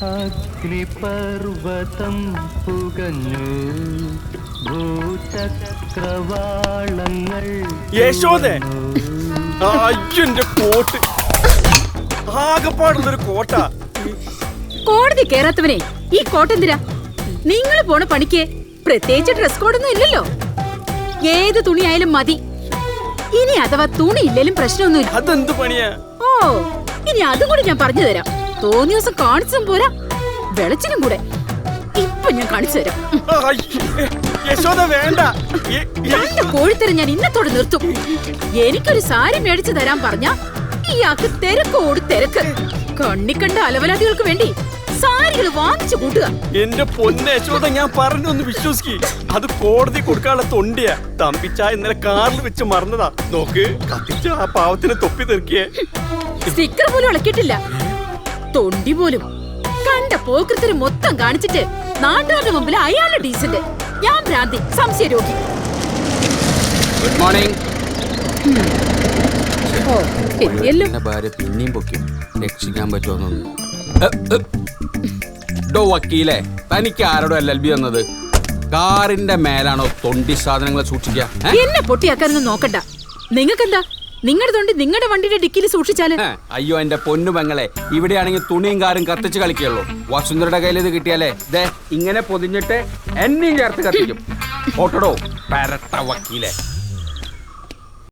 അഗ്നിപർവതം പുകഞ്ഞു ഭൂചക്രവാളങ്ങൾ. യശോദേ, അയ്യന്റെ coat ആകെപ്പാടുള്ളൊരു Kota. കോടതി കേറാത്തവനെ ഈ കോട്ടെന്തിരാ? നിങ്ങൾ പോണ പണിക്ക് പ്രത്യേകിച്ച് ഡ്രസ് കോഡൊന്നും ഇല്ലല്ലോ. ഏത് തുണിയായാലും മതി. ഇനി അഥവാ തുണി ഇല്ലേലും പ്രശ്നമൊന്നുമില്ല. അതെന്ത് പണിയാ? ഓ, ഇനി അതും കൂടി ഞാൻ പറഞ്ഞു തരാം. തോന്നിയ ദിവസം കാണിച്ചും പോരാ, വെളച്ചിനും കൂടെ. ഇപ്പൊ ഞാൻ കാണിച്ചു തരാം. യശോദ വേണ്ട. എന്റെ കോഴിത്തരം ഞാൻ ഇന്നത്തോടെ നിർത്തും. എനിക്കൊരു സാരി മേടിച്ചു തരാൻ പറഞ്ഞ ഇയാൾക്ക് തിരക്കോട് തിരക്ക്. കണ്ണിക്കണ്ട അലവലാദികൾക്ക് വേണ്ടി സാരികൾ വാങ്ങിച്ചു കൂട്ടുക. എന്റെ പൊന്നെ യശോദ, ഞാൻ പറഞ്ഞൊന്ന് വിശ്വസിക്ക്. അത് കോടതി കൊടുക്കാനുള്ള തൊണ്ടിയാ. തമ്പിച്ച ഇന്നലെ കാറിൽ വെച്ച് മറന്നതാ. നോക്ക്, കത്തിച്ച ആ പാവത്തിന് തൊപ്പി തെറിക്കിയേ. സ്റ്റിക്കർ പോലും ഇളക്കിയിട്ടില്ല. തൊണ്ടി പോലും. കണ്ട പോക്കൃത്തിന് മൊത്തം കാണിച്ചിട്ട് നാട്ടുകാരുടെ മുമ്പിൽ അയാളുടെ ഡീസന്റ്. ഞാൻ ഭ്രാന്തി, സംശയ രോഗി. Good morning. ഓ, എത്തിയല്ലോ. ഭാര്യ പിന്നെയും പൊക്കി രക്ഷിക്കാൻ പറ്റുമെന്നൊന്നും. ഡോ വക്കീലെ, തനിക്ക് ആരോടോ LLB വന്നത്? കാറിന്റെ മേലാണോ തൊണ്ടി സാധനങ്ങൾ സൂക്ഷിക്കുക? എന്നെ പൊട്ടിയാക്കാനൊന്നും നോക്കണ്ട. നിങ്ങൾക്കെന്താ? നിങ്ങളുടെ തൊണ്ടി നിങ്ങളുടെ വണ്ടിയുടെ ഡിക്കിയിൽ സൂക്ഷിച്ചാല്. അയ്യോ എന്റെ പൊന്നു പെങ്ങളെ, ഇവിടെയാണെങ്കിൽ തുണിയും കാറും കത്തിച്ച് കളിക്കുള്ളൂ. വസുന്ധരയുടെ കയ്യിൽ ഇത് കിട്ടിയാലേ ദേ ഇങ്ങനെ പൊതിഞ്ഞിട്ട് എന്നെയും ചേർത്ത് കത്തിക്കും. ഓട്ടടോ പരട്ട വക്കീലെ.